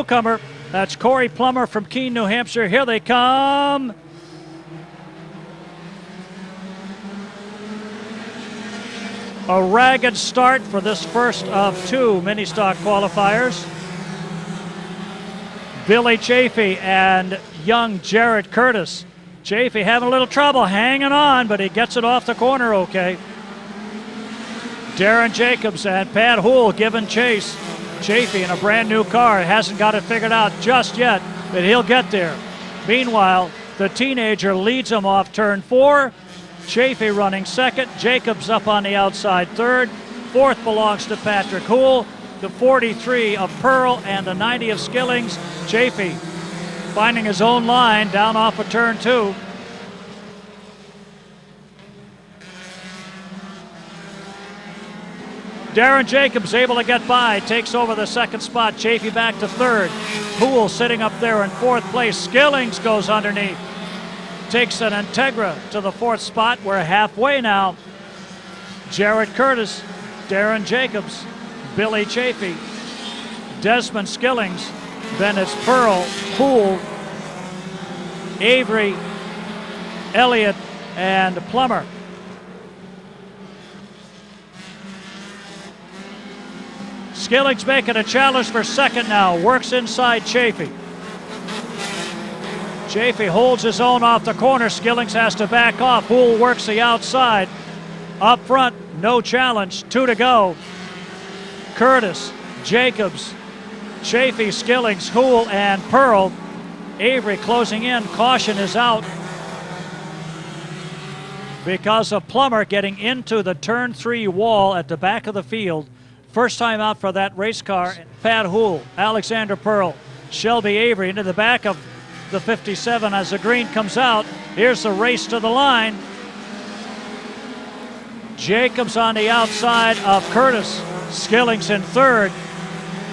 newcomer. That's Corey Plummer from Keene, New Hampshire. Here they come. A ragged start for this first of 2 mini stock qualifiers. Billy Chafee and young Jared Curtis. Chafee having a little trouble hanging on, but he gets it off the corner okay. Darren Jacobs and Pat Houle giving chase. Chafee in a brand new car, hasn't got it figured out just yet, but he'll get there. Meanwhile, the teenager leads him off turn 4. Chafee running second, Jacobs up on the outside third. Fourth belongs to Patrick Houle. The 43 of Pearl and the 90 of Skillings. Chafee finding his own line down off of turn 2. Darren Jacobs able to get by, takes over the second spot. Chafee back to third. Houle sitting up there in fourth place. Skillings goes underneath. Takes an Integra to the fourth spot. We're halfway now. Jared Curtis, Darren Jacobs, Billy Chafee, Desmond Skillings, then it's Pearl, Houle, Avery, Elliott, and Plummer. Skillings making a challenge for second now, works inside Chafee. Chafee holds his own off the corner. Skillings has to back off. Houle works the outside. Up front, no challenge. 2 to go. Curtis, Jacobs, Chafee, Skillings, Houle, and Pearl. Avery closing in. Caution is out because of Plummer getting into the turn 3 wall at the back of the field. First time out for that race car. Pat Houle, Alexander Pearl, Shelby Avery into the back of the 57 as the green comes out. Here's the race to the line. Jacobs on the outside of Curtis. Skillings in third.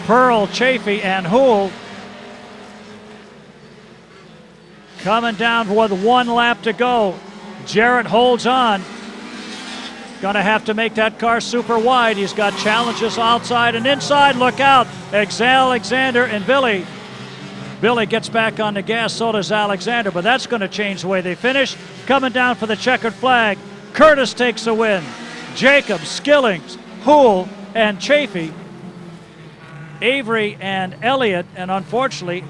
Pearl, Chafee, and Houle. Coming down with 1 lap to go. Jarrett holds on. Gonna have to make that car super wide. He's got challenges outside and inside. Look out. Alexander and Billy. Billy gets back on the gas, so does Alexander, but that's going to change the way they finish. Coming down for the checkered flag, Curtis takes the win. Jacobs, Skillings, Houle, and Chafee, Avery and Elliott, and unfortunately,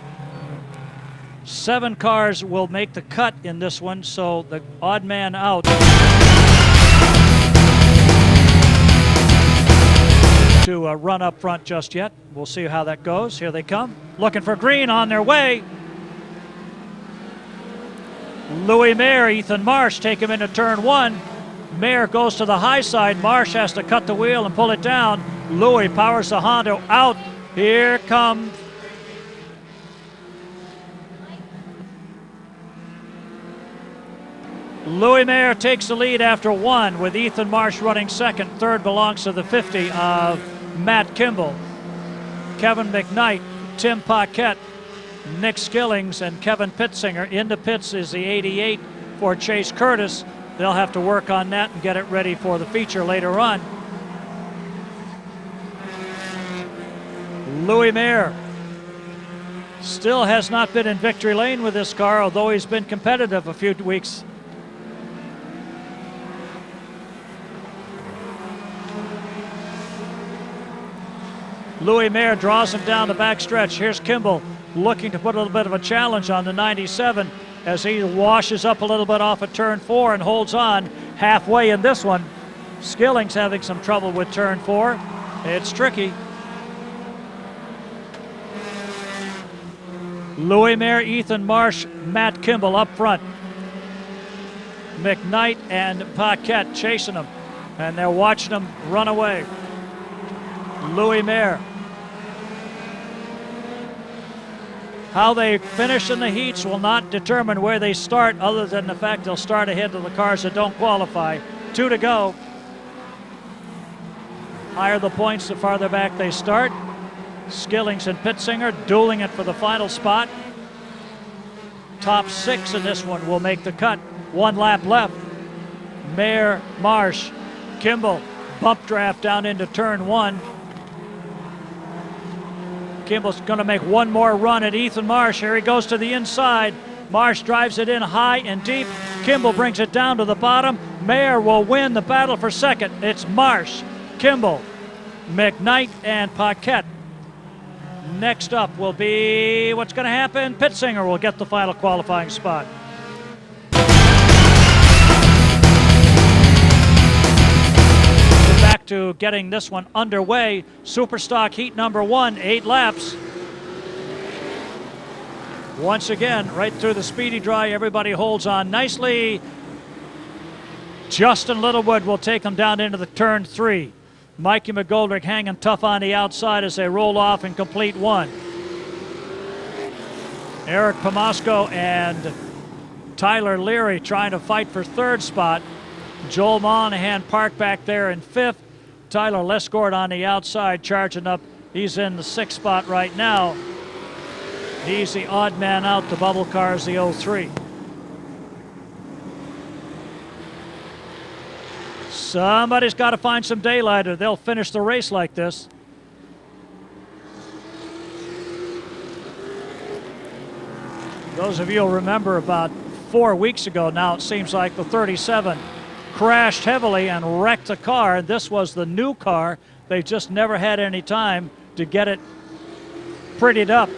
7 cars will make the cut in this one, so the odd man out to run up front just yet. We'll see how that goes. Here they come, looking for green on their way. Louis Mayer, Ethan Marsh take him into turn 1. Mayer goes to the high side. Marsh has to cut the wheel and pull it down. Louis powers the Honda out. Here comes Louis Mayer takes the lead after 1 with Ethan Marsh running second. Third belongs to the 50 of Matt Kimball. Kevin McKnight, Tim Paquette, Nick Skillings, and Kevin Pitzinger. Into pits is the 88 for Chase Curtis. They'll have to work on that and get it ready for the feature later on. Louis Mayer still has not been in victory lane with this car, although he's been competitive a few weeks. Louis Mayer draws him down the back stretch. Here's Kimball looking to put a little bit of a challenge on the 97 as he washes up a little bit off of turn 4 and holds on halfway in this one. Skillings having some trouble with turn 4. It's tricky. Louis Mayer, Ethan Marsh, Matt Kimball up front. McKnight and Paquette chasing them, and they're watching them run away. Louis Mayer. How they finish in the heats will not determine where they start, other than the fact they'll start ahead of the cars that don't qualify. 2 to go. Higher the points, the farther back they start. Skillings and Pitzinger dueling it for the final spot. Top 6 in this one will make the cut. 1 lap left. Mayer, Marsh, Kimball, bump draft down into turn 1. Kimball's going to make one more run at Ethan Marsh. Here he goes to the inside. Marsh drives it in high and deep. Kimball brings it down to the bottom. Mayer will win the battle for second. It's Marsh, Kimball, McKnight, and Paquette. Next up will be what's going to happen. Pittsinger will get the final qualifying spot. Back to getting this one underway. Superstock heat number 1, 8 laps. Once again, right through the speedy dry, everybody holds on nicely. Justin Littlewood will take them down into the turn 3. Mikey McGoldrick hanging tough on the outside as they roll off and complete 1. Eric Pomasco and Tyler Leary trying to fight for 3rd spot. Joel Monahan parked back there in 5th. Tyler Lesgord on the outside charging up. He's in the 6th spot right now. He's the odd man out. The bubble car is the 03. Somebody's got to find some daylight or they'll finish the race like this. Those of you will remember about 4 weeks ago now, it seems like, the 37 crashed heavily and wrecked the car. This was the new car. They just never had any time to get it prettied up.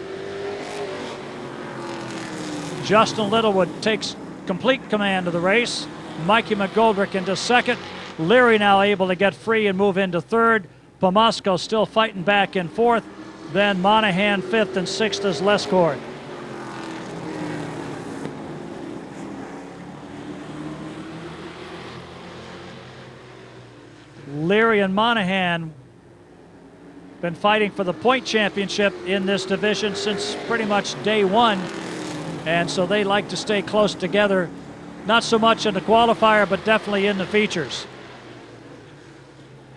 Justin Littlewood takes complete command of the race. Mikey McGoldrick into 2nd. Leary now able to get free and move into 3rd. Pomasco still fighting back in 4th. Then Monahan 5th and 6th is Lesgord. Leary and Monahan been fighting for the point championship in this division since pretty much day 1. And so they like to stay close together, not so much in the qualifier, but definitely in the features.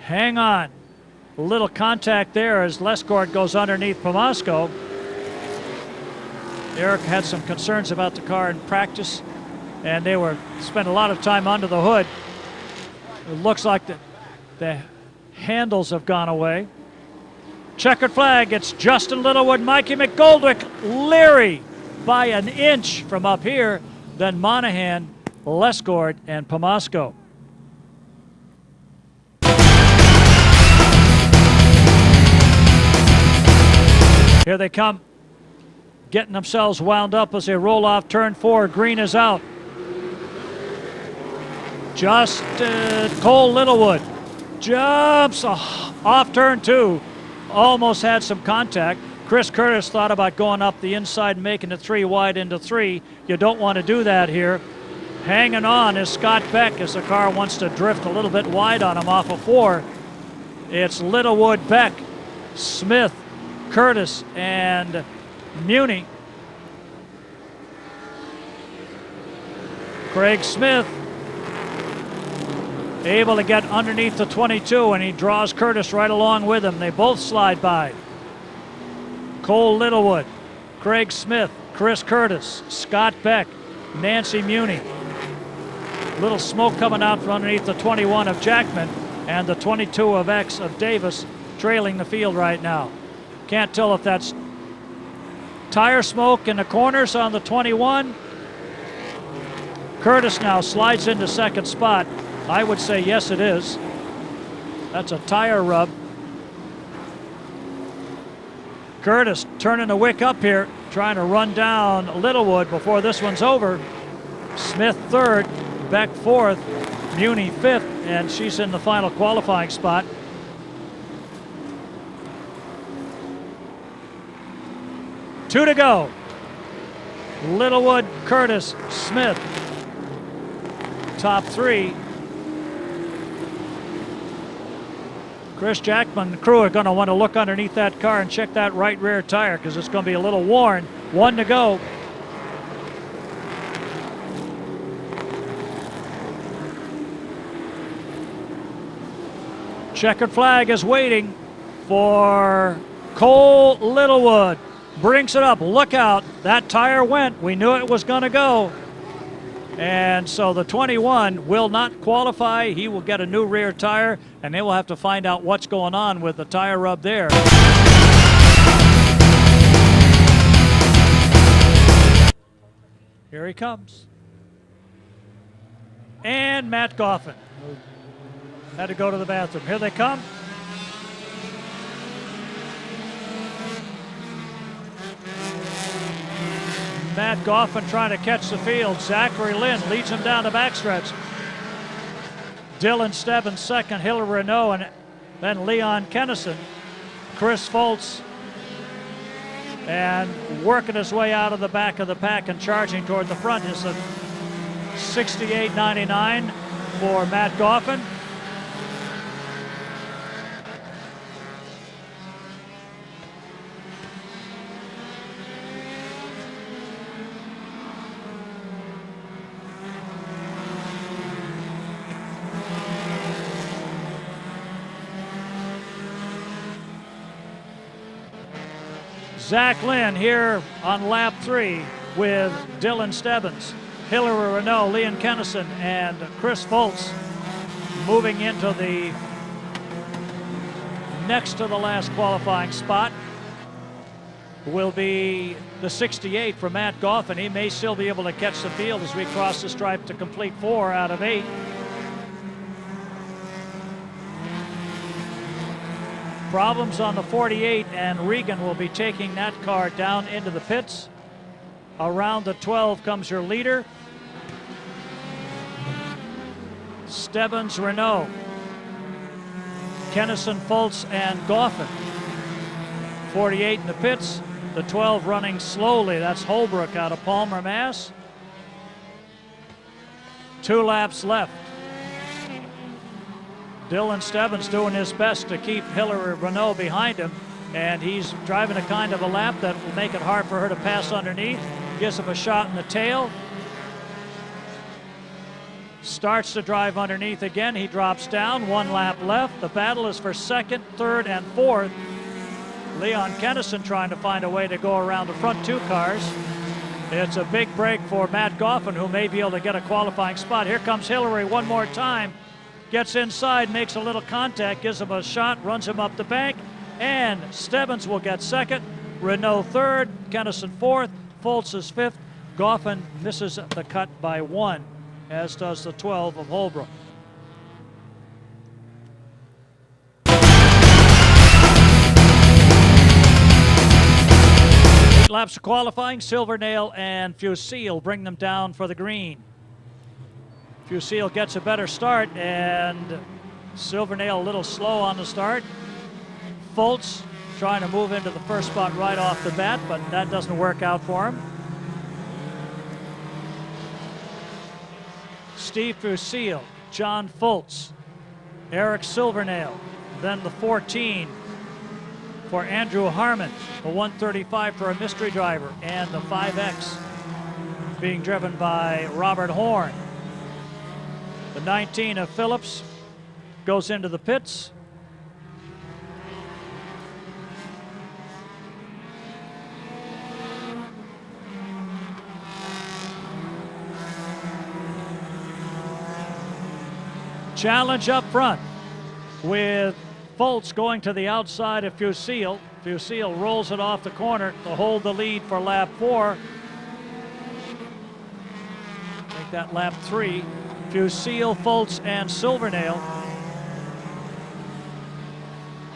Hang on. A little contact there as Lesgord goes underneath Pomasco. Eric had some concerns about the car in practice, and they spent a lot of time under the hood. It looks like the handles have gone away. Checkered flag, it's Justin Littlewood, Mikey McGoldrick, Leary by an inch from up here, then Monahan, Lesgord, and Pomasco. Here they come, getting themselves wound up as they roll off turn 4. Green is out. Just Cole Littlewood jumps off turn 2, almost had some contact. Chris Curtis thought about going up the inside and making it 3 wide into 3. You don't want to do that here. Hanging on is Scott Beck as the car wants to drift a little bit wide on him off of 4. It's Littlewood, Beck, Smith, Curtis, and Muni. Craig Smith able to get underneath the 22, and he draws Curtis right along with him. They both slide by. Cole Littlewood, Craig Smith, Chris Curtis, Scott Beck, Nancy Muni. Little smoke coming out from underneath the 21 of Jackman and the 22 of X of Davis trailing the field right now. Can't tell if that's tire smoke in the corners on the 21. Curtis now slides into 2nd spot. I would say yes, it is. That's a tire rub. Curtis turning the wick up here, trying to run down Littlewood before this one's over. Smith 3rd, Beck 4th, Muni 5th, and she's in the final qualifying spot. Two to go. Littlewood, Curtis, Smith. Top 3. Chris Jackman and the crew are going to want to look underneath that car and check that right rear tire because it's going to be a little worn. 1 to go. Checkered flag is waiting for Cole Littlewood. Brings it up. Look out. That tire went. We knew it was going to go. And so the 21 will not qualify. He will get a new rear tire, and they will have to find out what's going on with the tire rub there. Here he comes. And Matt Goffin had to go to the bathroom. Here they come. Matt Goffin trying to catch the field. Zachary Lynn leads him down the backstretch. Dylan Stebbins second, Hillary Renault, and then Leon Kennison. Chris Foltz and working his way out of the back of the pack and charging toward the front is a 68.99 for Matt Goffin. Zach Lynn here on lap 3 with Dylan Stebbins, Hillary Renault, Leon Kennison, and Chris Foltz moving into the next to the last qualifying spot. Will be the 68 for Matt Goffin. He may still be able to catch the field as we cross the stripe to complete 4 out of 8. Problems on the 48, and Regan will be taking that car down into the pits. Around the 12 comes your leader. Stebbins, Renault, Kennison, Foltz, and Goffin. 48 in the pits. The 12 running slowly. That's Holbrook out of Palmer, Mass. 2 laps left. Dylan Stebbins doing his best to keep Hillary Renault behind him, and he's driving a kind of a lap that will make it hard for her to pass underneath. Gives him a shot in the tail. Starts to drive underneath again. He drops down. 1 lap left. The battle is for second, third, and fourth. Leon Kennison trying to find a way to go around the front 2 cars. It's a big break for Matt Goffin, who may be able to get a qualifying spot. Here comes Hillary one more time. Gets inside, makes a little contact, gives him a shot, runs him up the bank, and Stebbins will get second, Renault third, Kennison fourth, Foltz is fifth. Goffin misses the cut by 1, as does the 12 of Holbrook. 8 laps of qualifying. Silvernail and Fusil bring them down for the green. Fusil gets a better start, and Silvernail a little slow on the start. Foltz trying to move into the first spot right off the bat, but that doesn't work out for him. Steve Fusil, John Foltz, Eric Silvernail, then the 14 for Andrew Harmon, the 135 for a mystery driver, and the 5X being driven by Robert Horn. The 19 of Phillips goes into the pits. Challenge up front with Foltz going to the outside of Fusil. Fusil rolls it off the corner to hold the lead for lap 4. Make that lap 3. Fusil, Foltz, and Silvernail.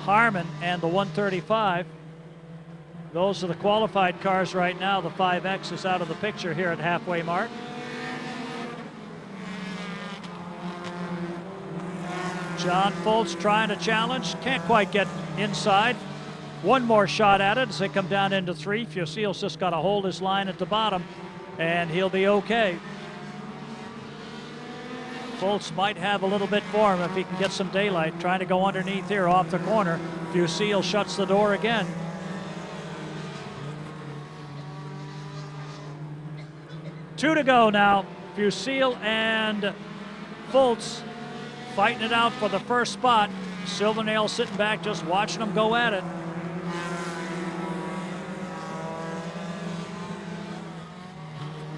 Harmon and the 135. Those are the qualified cars right now. The 5X is out of the picture here at halfway mark. John Foltz trying to challenge. Can't quite get inside. One more shot at it as they come down into 3. Fusil's just got to hold his line at the bottom, and he'll be okay. Foltz might have a little bit for him if he can get some daylight. Trying to go underneath here off the corner. Fusil shuts the door again. Two to go now. Fusil and Foltz fighting it out for the first spot. Silvernail sitting back just watching them go at it.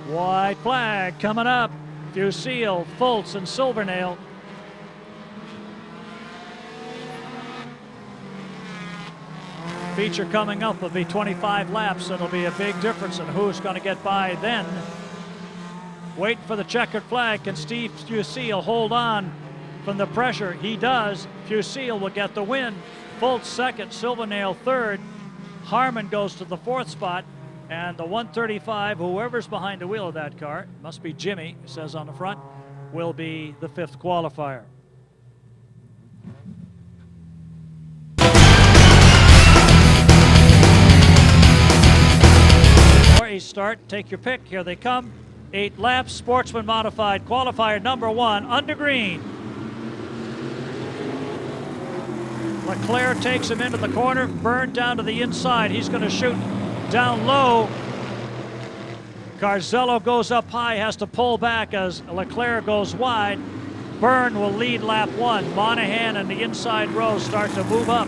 White flag coming up. Fusil, Foltz, and Silvernail. Feature coming up will be 25 laps. It'll be a big difference in who's going to get by then. waiting for the checkered flag. Can Steve Fusil hold on from the pressure? He does. Fusil will get the win. Fultz second, Silvernail third. Harmon goes to the fourth spot. And the 135, whoever's behind the wheel of that car, must be Jimmy, it says on the front, will be the fifth qualifier. Start, take your pick. Here they come. 8 laps, Sportsman modified qualifier number 1 under green. Leclerc takes him into the corner, Byrne down to the inside. He's going to shoot down low. Carzello goes up high, has to pull back as Leclerc goes wide. Byrne will lead lap 1. Monahan and the inside row start to move up.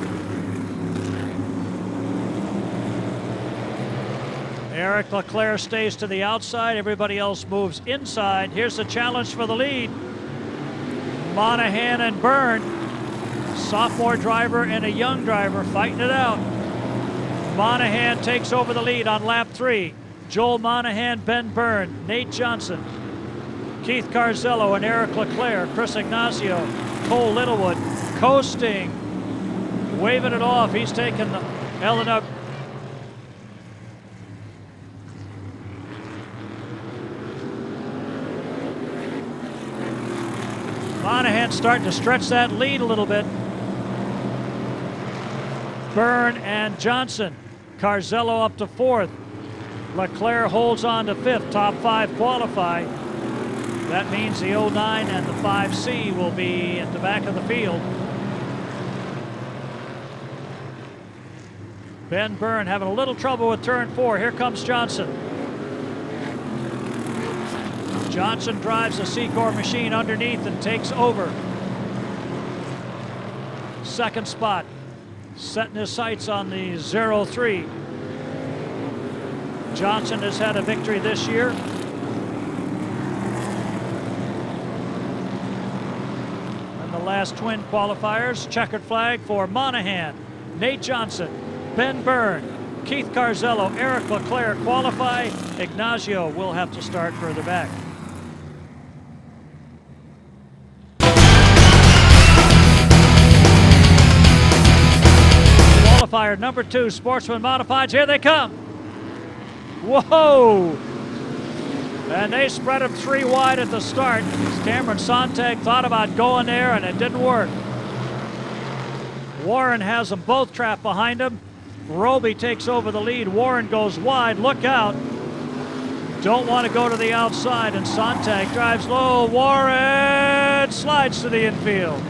Eric Leclerc stays to the outside. Everybody else moves inside. Here's the challenge for the lead. Monahan and Byrne, sophomore driver and a young driver, fighting it out. Monahan takes over the lead on lap 3. Joel Monahan, Ben Byrne, Nate Johnson, Keith Carzello and Eric Leclerc, Chris Ignacio, Cole Littlewood, coasting, waving it off. He's taken the Eleanor. Monahan starting to stretch that lead a little bit. Byrne and Johnson. Carzello up to 4th. Leclerc holds on to 5th. Top 5 qualify. That means the 09 and the 5C will be at the back of the field. Ben Byrne having a little trouble with turn 4. Here comes Johnson. Johnson drives the Secor machine underneath and takes over. Second spot, setting his sights on the 03. Johnson has had a victory this year. And the last twin qualifiers, checkered flag for Monahan, Nate Johnson, Ben Byrne, Keith Carzello, Eric Leclerc qualify. Ignacio will have to start further back. Qualifier number 2, Sportsman modifieds. Here they come. Whoa! And they spread them 3 wide at the start. Cameron Sontag thought about going there and it didn't work. Warren has them both trapped behind him. Roby takes over the lead. Warren goes wide. Look out. Don't want to go to the outside, and Sontag drives low. Warren slides to the infield.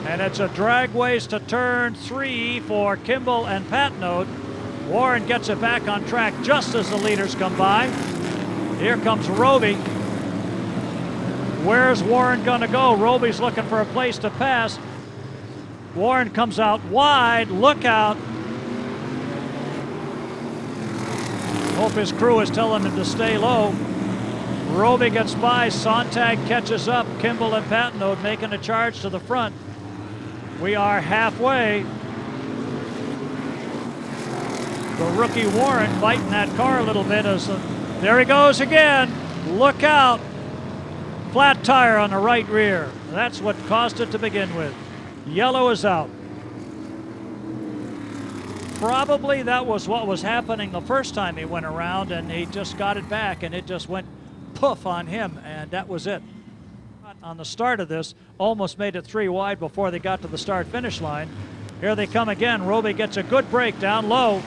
And it's a drag ways to turn 3 for Kimball and Patnode. Warren gets it back on track just as the leaders come by. Here comes Roby. Where's Warren going to go? Roby's looking for a place to pass. Warren comes out wide. Look out. Hope his crew is telling him to stay low. Roby gets by. Sontag catches up. Kimball and Patnode making a charge to the front. We are halfway. The rookie Warren fighting that car a little bit. There he goes again. Look out. Flat tire on the right rear. That's what caused it to begin with. Yellow is out. Probably that was what was happening the first time he went around, and he just got it back and it just went poof on him, and that was it. On the start of this, almost made it 3 wide before they got to the start-finish line. Here they come again. Roby gets a good break down low.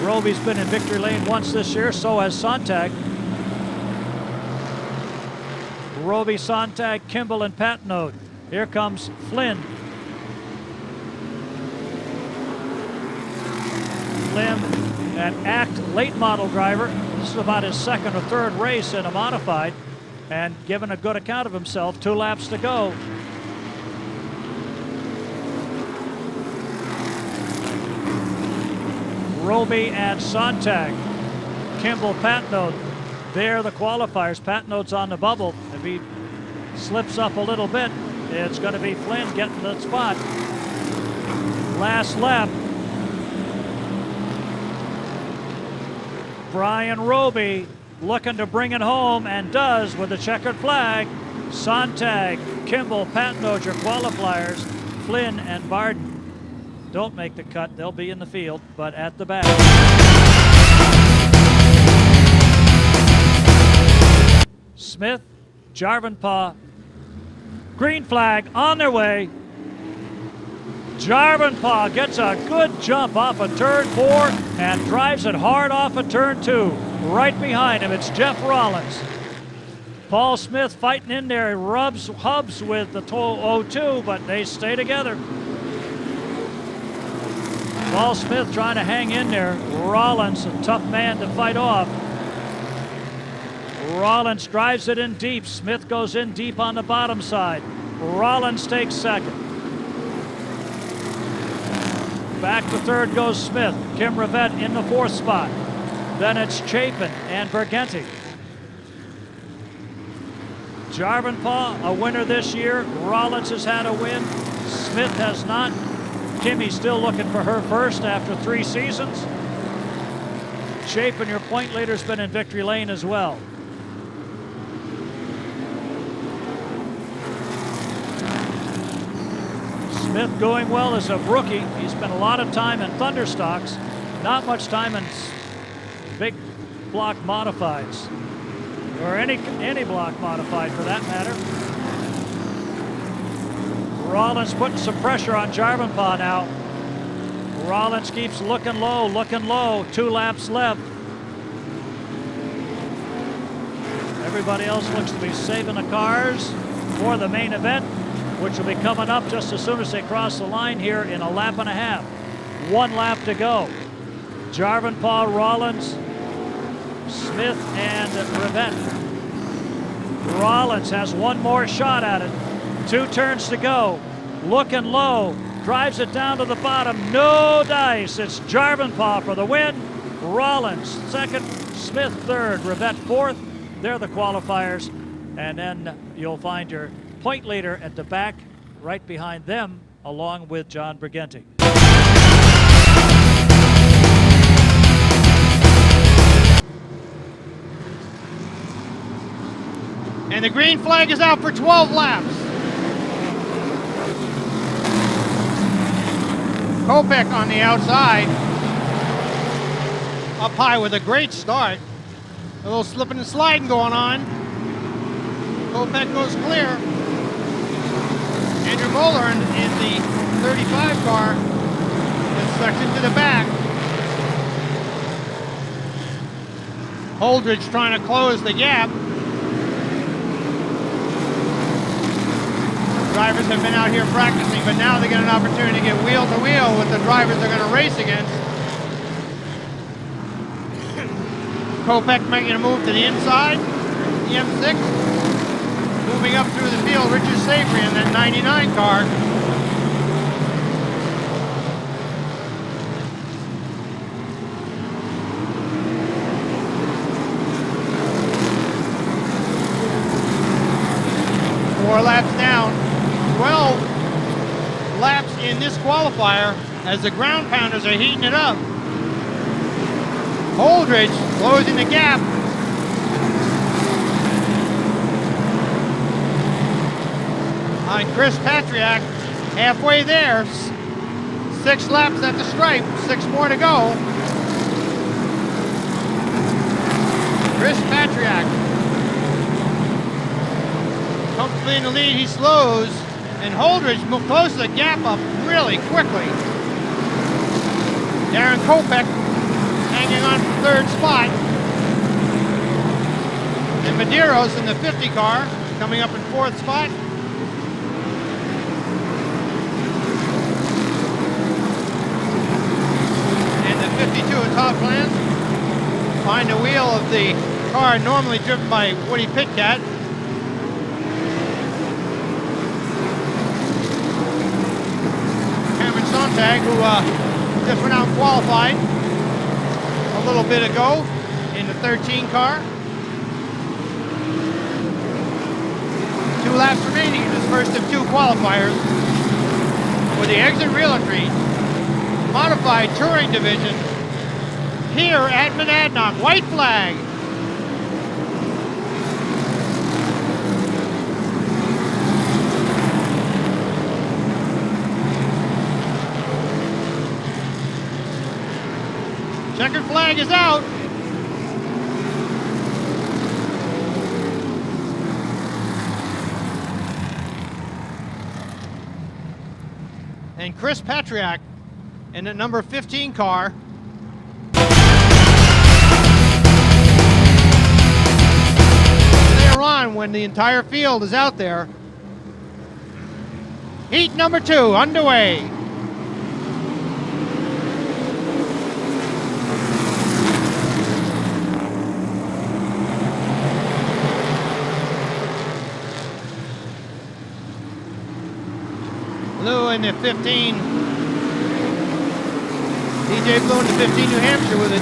Roby's been in victory lane once this year, so has Sontag. Roby, Sontag, Kimball, and Patnode. Here comes Flynn. Flynn, an ACT late model driver. This is about his 2nd or 3rd race in a modified, and given a good account of himself. 2 laps to go. Roby and Sontag. Kimball, Patnode. There the qualifiers. Patnode's on the bubble. If he slips up a little bit, it's going to be Flynn getting the spot. Last lap. Brian Roby looking to bring it home, and does with the checkered flag. Sontag, Kimball, Patnoger qualifiers, Flynn and Barden don't make the cut. They'll be in the field, but at the back. Smith, Jarvenpaugh, green flag on their way. Jarvenpaugh gets a good jump off of turn 4 and drives it hard off of turn 2. Right behind him, it's Jeff Rollins. Paul Smith fighting in there, hubs with the 02, but they stay together. Paul Smith trying to hang in there. Rollins, a tough man to fight off. Rollins drives it in deep. Smith goes in deep on the bottom side. Rollins takes second. Back to third goes Smith. Kim Rivette in the 4th spot. Then it's Chapin and Bergenti. Jarvenpaugh, a winner this year. Rollins has had a win. Smith has not. Kimmy's still looking for her first after 3 seasons. Chapin, your point leader, has been in victory lane as well. Smith going well as a rookie. He spent a lot of time in Thunderstocks, not much time in big block modifieds, or any block modified for that matter. Rollins putting some pressure on Jarvenpaugh now. Rollins keeps looking low. 2 laps left. Everybody else looks to be saving the cars for the main event, which will be coming up just as soon as they cross the line here in a lap and a half. 1 lap to go. Jarvenpaugh, Rollins, Smith, and Rivette. Rollins has 1 more shot at it. 2 turns to go. Looking low. Drives it down to the bottom. No dice. It's Jarvenpaugh for the win. Rollins second. Smith third. Rivette fourth. They're the qualifiers. And then you'll find your point leader at the back right behind them, along with John Bergenti. And the green flag is out for 12 laps. Kopech on the outside. Up high with a great start. A little slipping and sliding going on. Kopech goes clear. Andrew Moeller in the 35 car gets sucked into the back. Holdridge trying to close the gap. Drivers have been out here practicing, but now they get an opportunity to get wheel to wheel with the drivers they're going to race against. Kopech making a move to the inside, the M6. Moving up through the field, Richard Savory in that 99 car. Four laps down. 12 laps in this qualifier as the ground pounders are heating it up. Holdridge closing the gap. On Chris Patriak, halfway there. 6 laps at the stripe, 6 more to go. Chris Patriak comfortably in the lead, he slows. And Holdridge closes the gap up really quickly. Darren Kopech hanging on for 3rd spot. And Medeiros in the 50 car coming up in 4th spot. And the 52 at top plans behind the wheel of the car normally driven by Woody Pitcat. Sontag, who just went out and qualified a little bit ago in the 13 car. 2 laps remaining in this first of 2 qualifiers with the exit realtree modified touring division here at Monadnock. White flag. Checkered flag is out. And Chris Patriak in the number 15 car. Later on, when the entire field is out there. Heat number 2 underway. Blue in the 15. DJ Blue in the 15 New Hampshire with a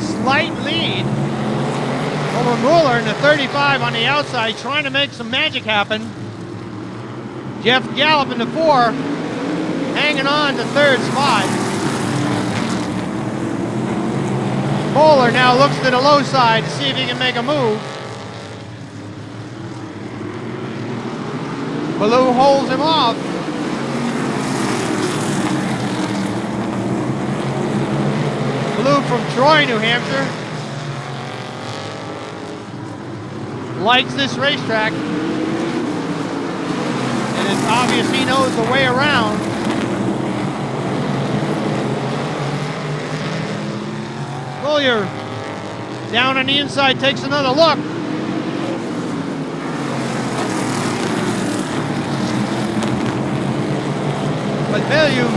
slight lead over Mueller in the 35 on the outside, trying to make some magic happen. Jeff Gallup in the 4, hanging on to third spot. Bowler now looks to the low side to see if he can make a move. Blue holds him off. Blue from Troy, New Hampshire, likes this racetrack, and it's obvious he knows the way around. Collier down on the inside takes another look. But Bellew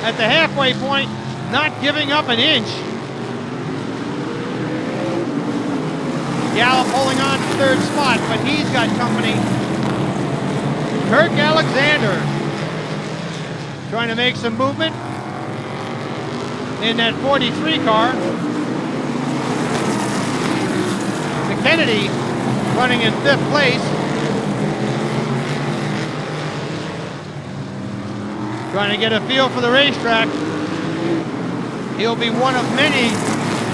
at the halfway point, not giving up an inch. Gallup holding on to third spot, but he's got company. Kirk Alexander trying to make some movement in that 43 car. McKennedy running in 5th place. Trying to get a feel for the racetrack. He'll be one of many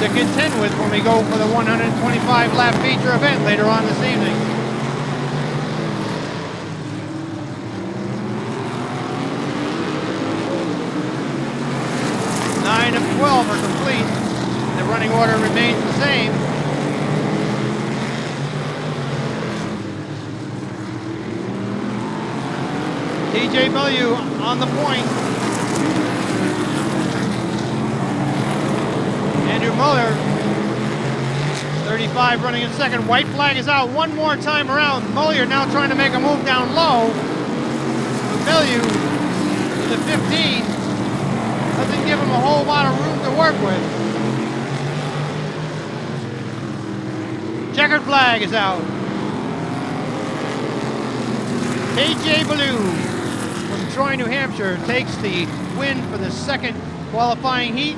to contend with when we go for the 125 lap feature event later on this evening. Nine of 12 are complete. The running order remains the same. TJ Bellew on the point. Andrew Mueller, 35 running in second. White flag is out one more time around. Mueller now trying to make a move down low. Bellew in the 15 doesn't give him a whole lot of room to work with. Checkered flag is out. TJ Bellew from Troy, New Hampshire takes the win for the second qualifying heat.